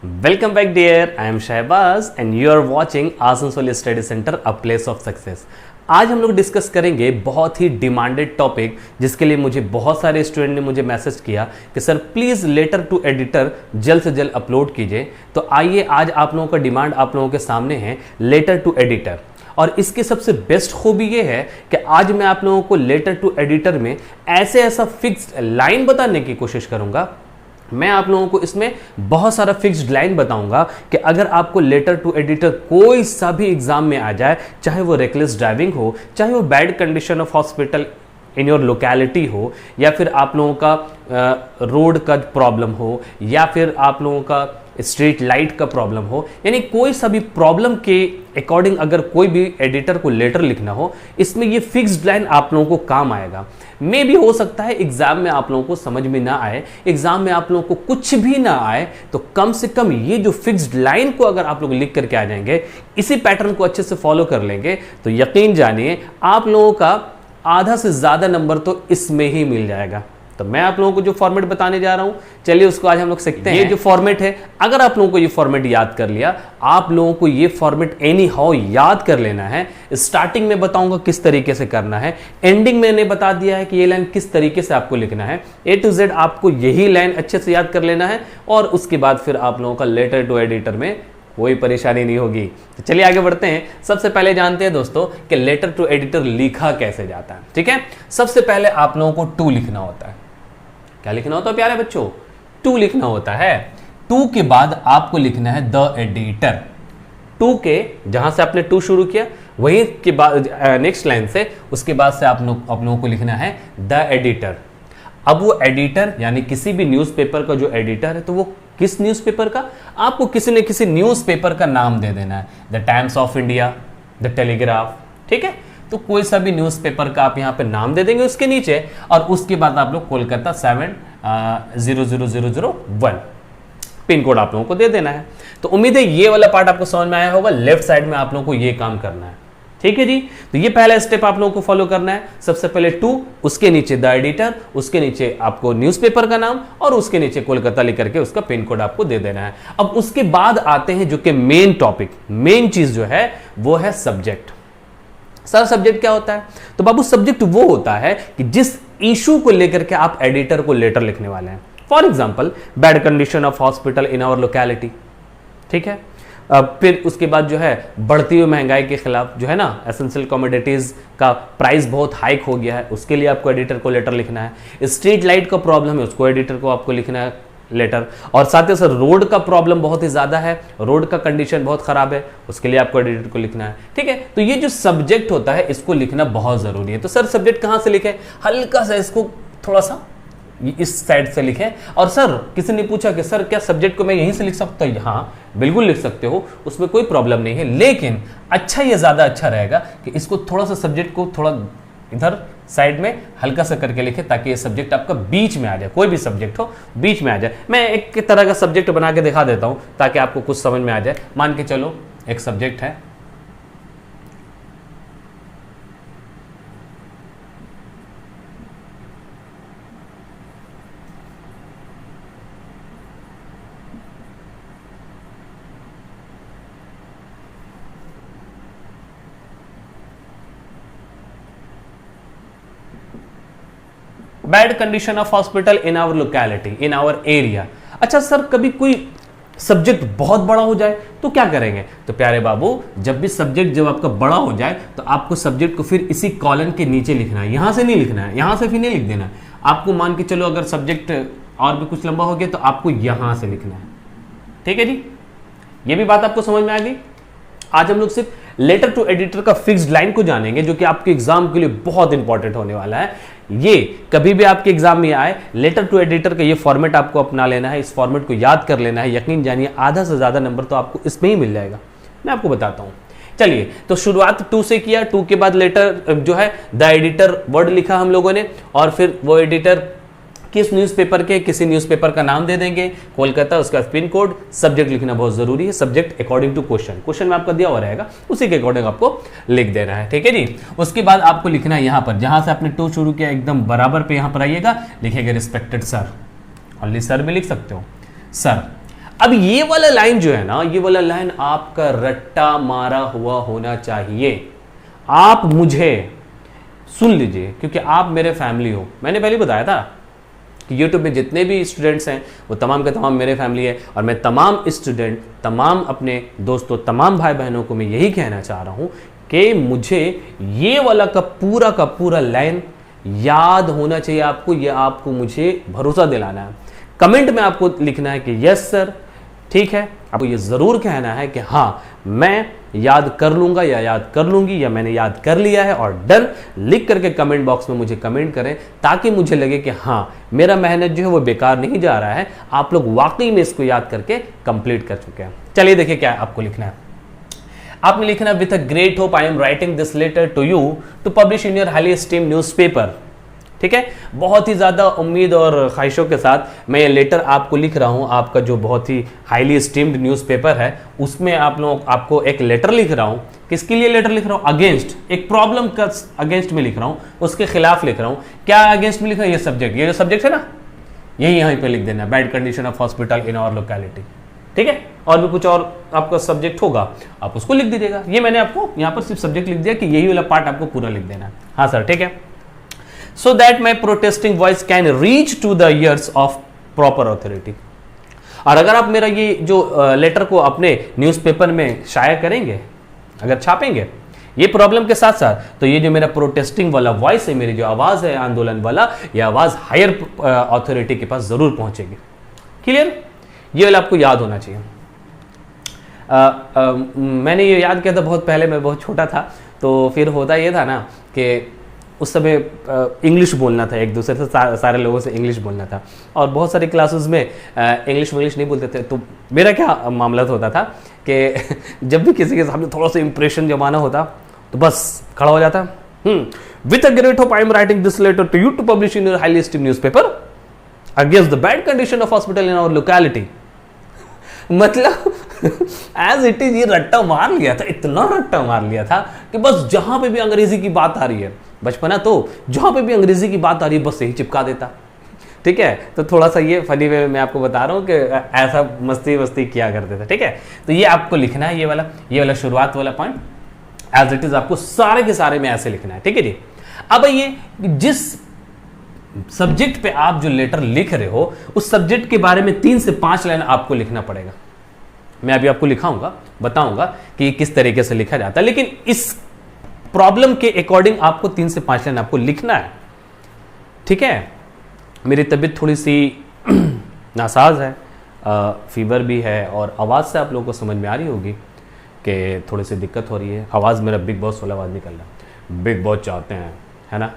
Welcome back dear, I am Shahbaz and you are watching Asansol study centre a place of success. आज हम लोग discuss करेंगे बहुत ही demanded topic, जिसके लिए मुझे बहुत सारे स्टूडेंट ने मुझे मैसेज किया कि sir please letter to editor जल्द से जल्द अपलोड कीजिए। तो आइए आज आप लोगों का डिमांड आप लोगों के सामने है लेटर टू एडिटर। और इसकी सबसे बेस्ट खूबी ये है कि आज मैं आप लोगों को लेटर टू एडिटर में ऐसा फिक्स्ड लाइन बताने की कोशिश करूंगा। मैं आप लोगों को इसमें बहुत सारा फिक्स्ड लाइन बताऊंगा कि अगर आपको लेटर टू एडिटर कोई सा भी एग्जाम में आ जाए, चाहे वो रेकलेस ड्राइविंग हो, चाहे वो bad condition of hospital in your locality हो, या फिर आप लोगों का रोड का प्रॉब्लम हो, या फिर आप लोगों का स्ट्रीट लाइट का प्रॉब्लम हो, यानी कोई सा भी प्रॉब्लम के अकॉर्डिंग अगर कोई भी एडिटर को लेटर लिखना हो, इसमें ये फिक्स्ड लाइन आप लोगों को काम आएगा। मे भी हो सकता है एग्जाम में आप लोगों को समझ में ना आए, एग्जाम में आप लोगों को कुछ भी ना आए, तो कम से कम ये जो फिक्स्ड लाइन को अगर आप लोग लिख करके आ जाएंगे, इसी पैटर्न को अच्छे से फॉलो कर लेंगे, तो यकीन जानिए आप लोगों का आधा से ज्यादा नंबर तो इसमें ही मिल जाएगा। तो मैं आप लोगों को जो फॉर्मेट बताने जा रहा हूं, चलिए उसको आज हम लोग सीखते हैं। ये जो फॉर्मेट है, अगर आप लोगों को ये फॉर्मेट याद कर लिया, आप लोगों को ये फॉर्मेट एनी हाउ याद कर लेना है। स्टार्टिंग में बताऊंगा किस तरीके से करना है, एंडिंग में मैंने बता दिया है कि ये लाइन किस तरीके से आपको लिखना है। ए टू जेड आपको यही लाइन अच्छे से याद कर लेना है, और उसके बाद फिर आप लोगों का लेटर टू एडिटर में कोई परेशानी नहीं होगी। तो चलिए आगे बढ़ते हैं। सबसे पहले जानते हैं दोस्तों कि लेटर टू एडिटर लिखा कैसे जाता है। ठीक है, सबसे पहले आप लोगों को टू लिखना होता है। क्या लिखना होता है प्यारे बच्चों? टू लिखना होता है। टू के बाद आपको लिखना है द एडिटर। टू के जहां से आपने टू शुरू किया, वही के बाद नेक्स्ट लाइन से उसके बाद से आप लोगों को लिखना है द एडिटर। अब वो एडिटर यानी किसी भी न्यूज़पेपर का जो एडिटर है, तो वो किस न्यूज़पेपर का, आपको किसी न किसी न्यूज़पेपर का नाम दे देना है। The times of India, the telegraph, ठीक है। तो कोई सा भी न्यूज़पेपर का आप यहाँ पे नाम दे देंगे उसके नीचे, और उसके बाद आप लोग कोलकाता 70001 पिन कोड आप लोगों को दे देना है। तो उम्मीद है ये वाला पार्ट आपको समझ में आया होगा। लेफ्ट साइड में आप लोगों को ये काम करना है, ठीक है जी। तो ये पहला स्टेप आप लोगों को फॉलो करना है। सबसे पहले टू, उसके नीचे द एडिटर, उसके नीचे आपको न्यूज़पेपर का नाम, और उसके नीचे कोलकाता लिख करके उसका पिन कोड आपको दे देना है। अब उसके बाद आते हैं जो कि मेन टॉपिक, मेन चीज जो है वो है सब्जेक्ट। सर सब्जेक्ट क्या होता है? तो बाबू सब्जेक्ट वो होता है कि जिस इशू को लेकर के आप एडिटर को लेटर लिखने वाले हैं। For example bad condition of hospital in our locality, ठीक है। फिर उसके बाद जो है बढ़ती हुई महंगाई के खिलाफ जो है ना, एसेंशियल कमोडिटीज का प्राइस बहुत हाइक हो गया है, उसके लिए आपको एडिटर को लेटर लिखना है। स्ट्रीट लाइट का प्रॉब्लम है, उसको एडिटर को आपको लिखना है लेटर। और साथ ही साथ रोड का प्रॉब्लम बहुत ही ज्यादा है, रोड का कंडीशन बहुत खराब है, उसके लिए आपको एडिटर को लिखना है, ठीक है। तो ये जो सब्जेक्ट होता है इसको लिखना बहुत जरूरी है। तो सर सब्जेक्ट कहां से लिखें? हल्का सा इसको थोड़ा सा इस साइड से लिखें। और सर किसी ने पूछा कि सर क्या सब्जेक्ट को मैं यहीं से लिख सकता हूं? हाँ बिल्कुल लिख सकते हो, उसमें कोई प्रॉब्लम नहीं है। लेकिन अच्छा, ये ज्यादा अच्छा रहेगा कि इसको थोड़ा सा सब्जेक्ट को थोड़ा इधर साइड में हल्का सा करके लिखे, ताकि ये सब्जेक्ट आपका बीच में आ जाए। कोई भी सब्जेक्ट हो बीच में आ जाए। मैं एक तरह का सब्जेक्ट बना के दिखा देता हूं ताकि आपको कुछ समझ में आ जाए। मान के चलो एक सब्जेक्ट है, bad condition of hospital in our locality, in our area. अच्छा सर कभी कोई सब्जेक्ट बहुत बड़ा हो जाए तो क्या करेंगे? तो प्यारे बाबू, जब भी सब्जेक्ट जब आपका बड़ा हो जाए तो आपको सब्जेक्ट को फिर इसी कॉलन के नीचे लिखना है, यहां से नहीं लिखना है, यहां से फिर नहीं लिख देना है आपको। मान के चलो अगर सब्जेक्ट और भी कुछ लंबा हो गया तो आपको यहां से लिखना है, ठीक है जी। ये भी बात आपको समझ में आ गई। आज हम लोग सिर्फ लेटर टू एडिटर का फिक्स्ड लाइन को जानेंगे, जो कि आपके एग्जाम के लिए बहुत इंपॉर्टेंट होने वाला है। ये कभी भी आपके एग्जाम में आए, लेटर टू एडिटर का ये फॉर्मेट आपको अपना लेना है, इस फॉर्मेट को याद कर लेना है। यकीन जानिए आधा से ज्यादा नंबर तो आपको इसमें ही मिल जाएगा। मैं आपको बताता हूं। चलिए, तो शुरुआत टू से किया, टू के बाद लेटर जो है द एडिटर वर्ड लिखा हम लोगों ने, और फिर वो एडिटर किस न्यूज़पेपर के, किसी न्यूज़पेपर का नाम दे देंगे, कोलकाता, उसका पिन कोड। सब्जेक्ट लिखना बहुत जरूरी है, सब्जेक्ट अकॉर्डिंग टू क्वेश्चन में आपका दिया हुआ रहेगा, उसी के अकॉर्डिंग आपको लिख देना है, ठीक है जी। उसके बाद आपको लिखना है यहाँ पर, जहां से आपने टू शुरू किया एकदम बराबर पे यहाँ पर आइएगा, लिखेगा रिस्पेक्टेड सर, ओनली सर भी लिख सकते हो, सर। अब ये वाला लाइन जो है ना, ये वाला लाइन आपका रट्टा मारा हुआ होना चाहिए। आप मुझे सुन लीजिए, क्योंकि आप मेरे फैमिली हो। मैंने पहले बताया था कि यूट्यूब में जितने भी स्टूडेंट्स हैं वो तमाम के तमाम मेरे फैमिली है, और मैं तमाम स्टूडेंट, तमाम अपने दोस्तों, तमाम भाई बहनों को मैं यही कहना चाह रहा हूं कि मुझे ये वाला का पूरा लाइन याद होना चाहिए आपको। ये आपको मुझे भरोसा दिलाना है। कमेंट में आपको लिखना है कि यस सर, ठीक है। आपको ये जरूर कहना है कि हाँ मैं याद कर लूंगा या याद कर लूंगी या मैंने याद कर लिया है, और डन लिख करके कमेंट बॉक्स में मुझे कमेंट करें, ताकि मुझे लगे कि हाँ मेरा मेहनत जो है वो बेकार नहीं जा रहा है, आप लोग वाकई में इसको याद करके कंप्लीट कर चुके हैं। चलिए देखिए क्या आपको लिखना है। आपने लिखना है, with a great hope I am writing this letter to you to publish in your highly esteemed newspaper. ठीक है, बहुत ही ज़्यादा उम्मीद और ख्वाहिशों के साथ मैं ये लेटर आपको लिख रहा हूँ। आपका जो बहुत ही हाईली स्टीम्ड न्यूज़पेपर है उसमें आपको एक लेटर लिख रहा हूँ। किसके लिए लेटर लिख रहा हूँ? अगेंस्ट, एक प्रॉब्लम का अगेंस्ट में लिख रहा हूँ, उसके खिलाफ लिख रहा हूँ। क्या अगेंस्ट में लिख रहा हूँ? ये सब्जेक्ट, ये जो सब्जेक्ट है ना, यही यहीं पे लिख देना, bad condition of hospital in our locality. ठीक है, और भी कुछ और आपका सब्जेक्ट होगा आप उसको लिख दीजिएगा। ये मैंने आपको यहाँ पर सिर्फ सब्जेक्ट लिख दिया कि यही वाला पार्ट आपको पूरा लिख देना है। हाँ सर, ठीक है। So that my protesting voice can reach to the ears of proper authority। और अगर आप मेरा ये जो लेटर को अपने न्यूज़पेपर में शाया करेंगे, अगर छापेंगे ये प्रॉब्लम के साथ साथ, तो ये जो मेरा प्रोटेस्टिंग वाला वॉइस है, मेरी जो आवाज़ है आंदोलन वाला, ये आवाज़ हायर अथॉरिटी के पास ज़रूर पहुंचेगी। क्लियर? ये वाला आपको याद होना चाहिए। मैंने ये याद किया था बहुत पहले, मैं बहुत छोटा था, तो फिर होता ये था ना कि उस समय इंग्लिश बोलना था, एक दूसरे से सारे लोगों से इंग्लिश बोलना था, और बहुत सारी क्लासेस में इंग्लिश नहीं बोलते थे। तो मेरा क्या मामला होता था कि जब भी किसी के सामने थोड़ा सा इंप्रेशन जमाना होता तो बस खड़ा हो जाता, with a great hope I am writing this letter to you to publish in your highly esteemed newspaper against the bad condition of hospital in our locality. मतलब एज इट इज ये रट्टा मार लिया था, इतना रट्टा मार लिया था कि बस जहां पे भी अंग्रेजी की बात आ रही है, बचपना तो जहां पे भी अंग्रेजी की बात आ रही है बस यही चिपका देता। ठीक है, तो थोड़ा सा ये फनी वे में मैं आपको बता रहा हूँ कि ऐसा मस्ती किया करते थे। ठीक है, तो ये आपको लिखना है, ये वाला शुरुआत वाला पॉइंट एज इट इज आपको सारे के सारे में ऐसे लिखना है। ठीक है जी। अब ये जिस सब्जेक्ट पे आप जो लेटर लिख रहे हो उस सब्जेक्ट के बारे में 3 से 5 लाइन आपको लिखना पड़ेगा। मैं अभी आपको लिखाऊंगा, बताऊंगा कि किस तरीके से लिखा जाता है, लेकिन इस प्रॉब्लम के अकॉर्डिंग आपको 3 से 5 लाइन आपको लिखना है। ठीक है, मेरी तबीयत थोड़ी सी नासाज है, फीवर भी है, और आवाज़ से आप लोगों को समझ में आ रही होगी कि थोड़ी सी दिक्कत हो रही है। आवाज़ मेरा बिग बॉस वाला आवाज़ निकल रहा है, बिग बॉस चाहते हैं, है ना।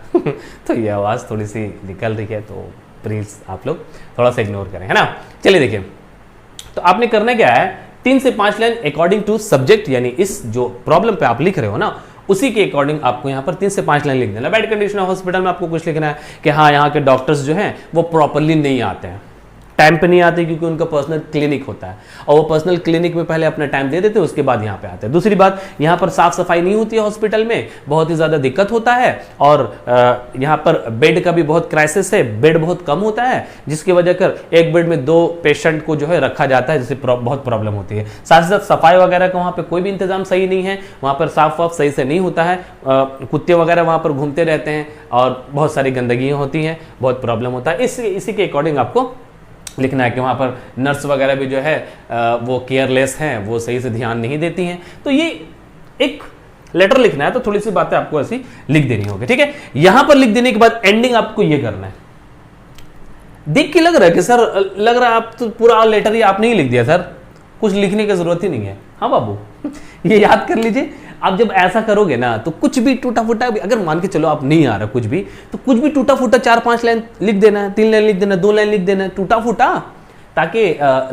तो ये आवाज़ थोड़ी सी निकल रही है, तो प्लीज़ आप लोग थोड़ा सा इग्नोर करें, है ना। चलिए देखिए, तो आपने करना क्या है, 3 से 5 लाइन अकॉर्डिंग टू सब्जेक्ट, यानी इस जो प्रॉब्लम पे आप लिख रहे हो ना उसी के अकॉर्डिंग आपको यहाँ पर 3 से 5 लाइन लिख देना। बैड कंडीशन ऑफ हॉस्पिटल में आपको कुछ लिखना है कि हाँ यहाँ के डॉक्टर्स जो हैं वो प्रॉपरली नहीं आते हैं, टाइम पे नहीं आते, क्योंकि उनका पर्सनल क्लिनिक होता है और वो पर्सनल क्लिनिक में पहले अपना टाइम दे देते हैं, उसके बाद यहाँ पे आते हैं। दूसरी बात, यहाँ पर साफ सफाई नहीं होती है हॉस्पिटल में, बहुत ही ज़्यादा दिक्कत होता है, और यहाँ पर बेड का भी बहुत क्राइसिस है, बेड बहुत कम होता है, जिसकी वजह कर एक बेड में 2 पेशेंट को जो है रखा जाता है, जिससे बहुत प्रॉब्लम होती है। साथ ही साथ सफाई वगैरह का वहाँ पर कोई भी इंतजाम सही नहीं है, वहाँ पर साफ वाफ सही से नहीं होता है, कुत्ते वगैरह वहाँ पर घूमते रहते हैं और बहुत सारी गंदगियाँ होती हैं, बहुत प्रॉब्लम होता है। इसी के अकॉर्डिंग आपको लिखना है कि वहाँ पर नर्स वगैरह भी जो है वो केयरलेस हैं, वो सही से ध्यान नहीं देती हैं। तो ये एक लेटर लिखना है, तो थोड़ी सी बातें आपको ऐसी लिख देनी होगी। ठीक है, यहां पर लिख देने के बाद एंडिंग आपको ये करना है। देख के लग रहा है कि सर, लग रहा है आप तो पूरा लेटर ही आपने ही लिख दिया सर, कुछ लिखने की जरूरत ही नहीं है। हाँ बाबू, ये याद कर लीजिए, आप जब ऐसा करोगे ना तो कुछ भी टूटा फूटा, अगर मान के चलो आप नहीं आ रहा कुछ भी, तो कुछ भी टूटा फूटा 4-5 लाइन लिख देना है, 3 लाइन लिख देना, 2 लाइन लिख देना है टूटा फूटा, ताकि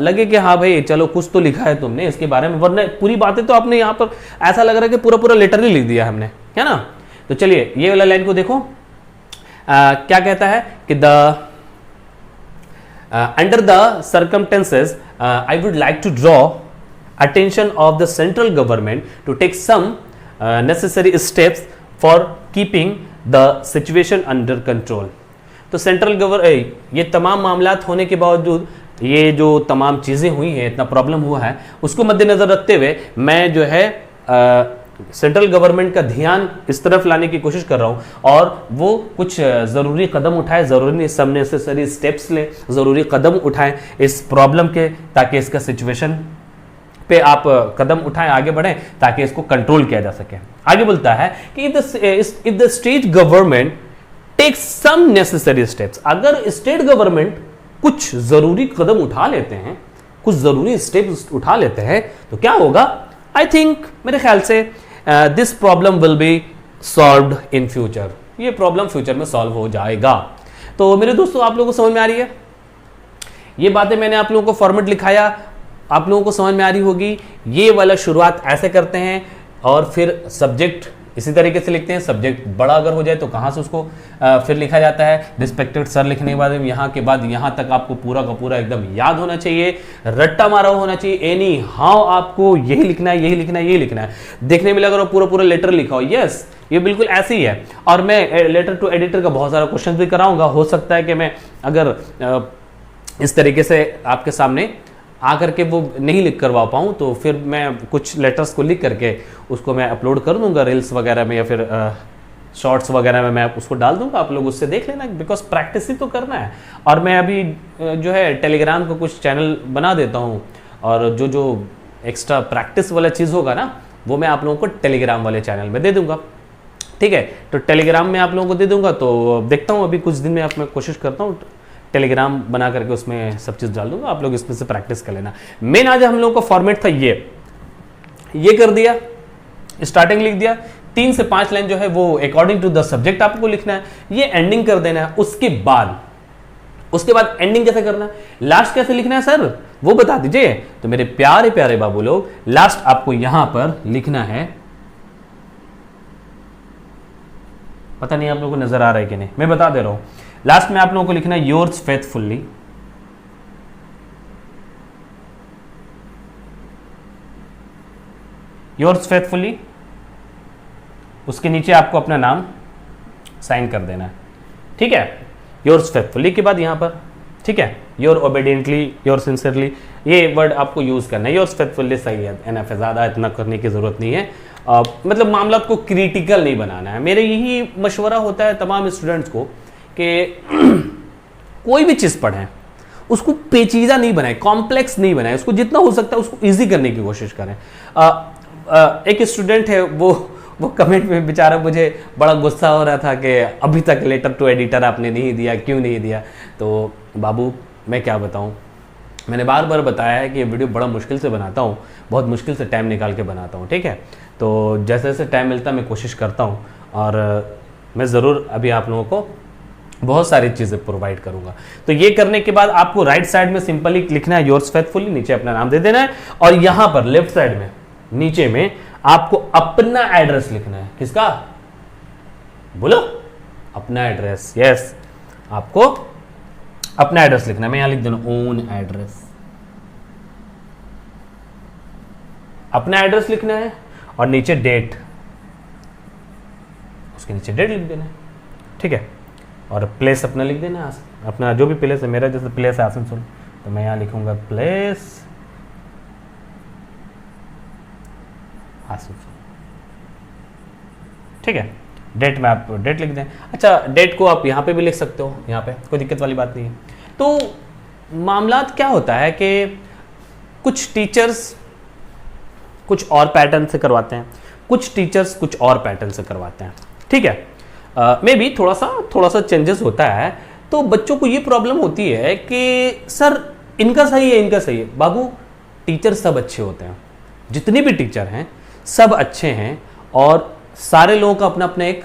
लगे कि हाँ भाई चलो कुछ तो लिखा है तुमने इसके बारे में, वरना पूरी बातें तो आपने यहाँ पर ऐसा लग रहा है कि पूरा लेटर ही लिख दिया हमने, है ना। तो चलिए ये वाला लाइन को देखो, क्या कहता है कि under the circumstances I would like to draw attention of the central government to take some necessary steps for keeping the situation under control। तो सेंट्रल ये तमाम मामलात होने के बावजूद ये जो तमाम चीज़ें हुई हैं, इतना प्रॉब्लम हुआ है, उसको मद्देनज़र रखते हुए मैं जो है सेंट्रल गवर्नमेंट का ध्यान इस तरफ लाने की कोशिश कर रहा हूँ और वो कुछ ज़रूरी कदम उठाए, ज़रूरी सब नेसेसरी स्टेप्स ले, ज़रूरी कदम उठाएं इस प्रॉब्लम के, ताकि इसका सिचुएशन पे आप कदम उठाएं, आगे बढ़ें, ताकि इसको कंट्रोल किया जा सके। आगे बोलता है कि if the state government takes some necessary steps, अगर स्टेट गवर्नमेंट कुछ जरूरी कदम उठा लेते हैं, कुछ जरूरी स्टेप्स उठा लेते हैं, तो क्या होगा? आई थिंक, मेरे ख्याल से this problem will be solved in future, ये प्रॉब्लम फ्यूचर में सॉल्व हो जाएगा। तो मेरे दोस्तों, आप लोगों को समझ में आ रही है? ये बातें मैंने आप लोगों को फॉर्मेट लिखाया, आप लोगों को समझ में आ रही होगी। ये वाला शुरुआत ऐसे करते हैं और फिर सब्जेक्ट इसी तरीके से लिखते हैं। सब्जेक्ट बड़ा अगर हो जाए तो कहाँ से उसको फिर लिखा जाता है, रिस्पेक्टेड सर लिखने के बाद यहाँ के बाद यहाँ तक आपको पूरा का पूरा एकदम याद होना चाहिए, रट्टा मारा होना चाहिए। एनी हाउ आपको यही लिखना है, यही लिखना है, यही लिखना है। देखने में लगा पूरा पूरा लेटर लिखा हो, यस, ये बिल्कुल ऐसे ही है। और मैं लेटर टू एडिटर का बहुत सारा क्वेश्चन भी कराऊंगा। हो सकता है कि मैं अगर इस तरीके से आपके सामने आकर के वो नहीं लिख करवा पाऊँ, तो फिर मैं कुछ लेटर्स को लिख करके उसको मैं अपलोड कर दूंगा रील्स वगैरह में या फिर शॉर्ट्स वगैरह में, मैं उसको डाल दूंगा, आप लोग उससे देख लेना, बिकॉज प्रैक्टिस ही तो करना है। और मैं अभी जो है टेलीग्राम का कुछ चैनल बना देता हूँ, और जो जो एक्स्ट्रा प्रैक्टिस वाला चीज़ होगा ना, वो मैं आप लोगों को टेलीग्राम वाले चैनल में दे दूंगा। ठीक है, तो टेलीग्राम में आप लोगों को दे दूंगा। तो देखता हूँ अभी कुछ दिन में मैं कोशिश करता हूँ टेलीग्राम बना करके उसमें सब चीज़ डाल दूंगा, आप लोग इसमें से प्रैक्टिस कर लेना। मेन आज हम लोगों का फॉर्मेट था ये कर दिया, स्टार्टिंग लिख दिया, 3 से 5 लाइन जो है वो अकॉर्डिंग टू द सब्जेक्ट आपको लिखना है, ये एंडिंग कर देना है। उसके बाद एंडिंग कैसे करना है, लास्ट कैसे लिखना है सर, वो बता दीजिए। तो मेरे प्यारे प्यारे बाबू लोग, लास्ट आपको यहां पर लिखना है, पता नहीं आप लोगों को नजर आ रहा है कि नहीं, मैं बता दे रहा हूं। लास्ट में आप लोगों को लिखना है योर्स फेथफुली, योर्स फेथफुली। उसके नीचे आपको अपना नाम साइन कर देना है, ठीक है। योर्स फेथफुली के बाद यहां पर, ठीक है, योर ओबीडियंटली, योर सिंसियरली, ये वर्ड आपको यूज करना है। योर्स फेथफुली सही है, एनएफ है, ज्यादा इतना करने की जरूरत नहीं है। मतलब मामला को क्रिटिकल नहीं बनाना है। मेरे यही मशवरा होता है तमाम स्टूडेंट्स को कि कोई भी चीज़ पढ़ें, उसको पेचीदा नहीं बनाए, कॉम्प्लेक्स नहीं बनाए, उसको जितना हो सकता है उसको इजी करने की कोशिश करें। एक स्टूडेंट है, वो कमेंट में बेचारा मुझे बड़ा गुस्सा हो रहा था कि अभी तक लेटर टू एडिटर आपने नहीं दिया, क्यों नहीं दिया। तो बाबू मैं क्या बताऊं, मैंने बार बार बताया है कि ये वीडियो बड़ा मुश्किल से बनाता हूँ, बहुत मुश्किल से टाइम निकाल के बनाता हूँ, ठीक है। तो जैसे जैसे टाइम मिलता है मैं कोशिश करता हूँ, और मैं ज़रूर अभी आप लोगों को बहुत सारी चीज़ें प्रोवाइड करूंगा। तो ये करने के बाद आपको राइट साइड में सिंपली लिखना है योर्स फेथफुली, नीचे अपना नाम दे देना है, और यहां पर लेफ्ट साइड में नीचे में आपको अपना एड्रेस लिखना है। किसका बोलो? अपना एड्रेस, यस, आपको अपना एड्रेस लिखना है। मैं यहां लिख देना ओन एड्रेस, अपना एड्रेस लिखना है, और नीचे डेट, उसके नीचे डेट लिख देना है, ठीक है। और प्लेस अपना लिख देना, अपना जो भी प्लेस है, मेरा जैसे प्लेस है आसनसोल, तो मैं यहाँ लिखूंगा प्लेस आसनसोल, ठीक है। डेट में आप डेट लिख दें। अच्छा, डेट को आप यहाँ पे भी लिख सकते हो, यहाँ पे कोई दिक्कत वाली बात नहीं है। तो मामलात क्या होता है कि कुछ टीचर्स कुछ और पैटर्न से करवाते हैं, कुछ टीचर्स कुछ और पैटर्न से करवाते हैं, ठीक है। में भी थोड़ा सा चेंजेस होता है। तो बच्चों को ये प्रॉब्लम होती है कि सर इनका सही है, इनका सही है। बाबू, टीचर सब अच्छे होते हैं, जितने भी टीचर हैं सब अच्छे हैं, और सारे लोगों का अपना अपना एक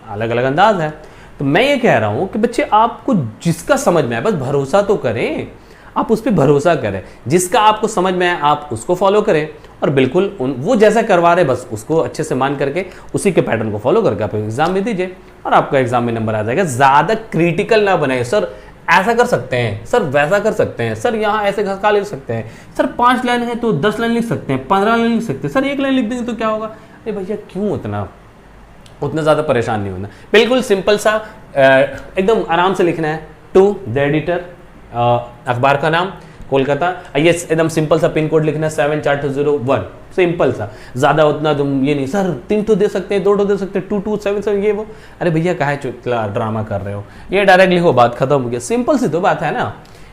अलग अलग अंदाज है। तो मैं ये कह रहा हूं कि बच्चे, आपको जिसका समझ में आए बस भरोसा तो करें, आप उस पर भरोसा करें, जिसका आपको समझ में आए आप उसको फॉलो करें, और बिल्कुल वो जैसा करवा रहे बस उसको अच्छे से मान करके उसी के पैटर्न को फॉलो करके आप एग्जाम में दीजिए, और आपका एग्जाम में नंबर आ जाएगा। ज़्यादा क्रिटिकल ना बनाए, सर ऐसा कर सकते हैं, सर वैसा कर सकते हैं, सर यहाँ ऐसे घसका लिख सकते हैं, सर 5 लाइन है तो 10 लाइन लिख सकते हैं, 15 लाइन लिख सकते हैं, सर 1 लाइन लिख देंगे तो क्या होगा। अरे भैया, क्यों उतना ज़्यादा परेशान नहीं होना। बिल्कुल सिंपल सा एकदम आराम से लिखना है। टू द एडिटर, अखबार का नाम कोलकाता, ये एकदम सिंपल सा पिन कोड लिखना 74201, सिंपल सा, ज़्यादा उतना तुम ये नहीं सर 3 तो दे सकते हैं, 2 तो दे सकते हैं, 2277 ये वो, अरे भैया काहे चुटला ड्रामा कर रहे हो, ये डायरेक्ट लिखो, बात खत्म हो गया, सिंपल सी तो बात है ना।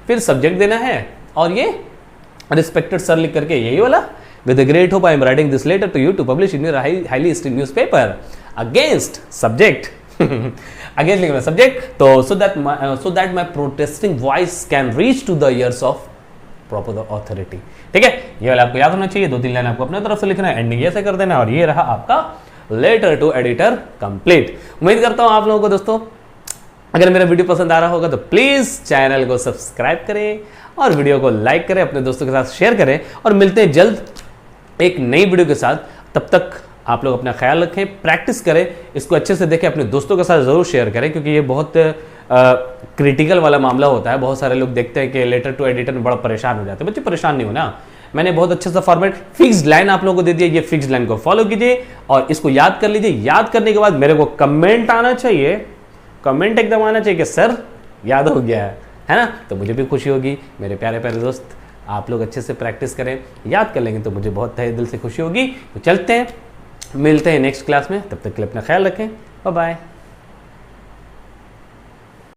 फिर सब्जेक्ट देना है और ये रिस्पेक्टेड सर लिख करके यही वाला, with the great hope I am writing this letter to you to publish in your highly esteemed newspaper against subject against लिखना सब्जेक्ट, तो so that my protesting voice can reach to the ears of proper authority. ठीक है, ये वाला आपको याद होना चाहिए, 2-3 लाइन आपको अपने तरफ से लिखना है, एंडिंग ऐसे कर देना, और ये रहा आपका लेटर टू एडिटर कंप्लीट। उम्मीद करता हूं आप लोगों को दोस्तों अगर मेरा वीडियो पसंद आ रहा होगा तो प्लीज चैनल को सब्सक्राइब करें और वीडियो को लाइक करें, अपने दोस्तों के साथ शेयर करें, और मिलते हैं जल्द एक नई वीडियो के साथ। तब तक आप लोग अपना ख्याल रखें, प्रैक्टिस करें, इसको अच्छे से देखें, अपने दोस्तों के साथ ज़रूर शेयर करें, क्योंकि ये बहुत क्रिटिकल वाला मामला होता है। बहुत सारे लोग देखते हैं कि लेटर टू एडिटर में बड़ा परेशान हो जाते हैं, बच्चे परेशान नहीं होना, मैंने बहुत अच्छे सा फॉर्मेट फिक्स्ड लाइन आप लोगों को दे दिया, ये फिक्स्ड लाइन को फॉलो कीजिए और इसको याद कर लीजिए। याद करने के बाद मेरे को कमेंट आना चाहिए, कमेंट एकदम आना चाहिए कि सर याद हो गया है ना, तो मुझे भी खुशी होगी। मेरे प्यारे प्यारे दोस्त, आप लोग अच्छे से प्रैक्टिस करें, याद कर लेंगे तो मुझे बहुत तहे दिल से खुशी होगी। तो चलते हैं, मिलते हैं नेक्स्ट क्लास में, तब तक के लिए अपना ख्याल रखें, बाय बाय।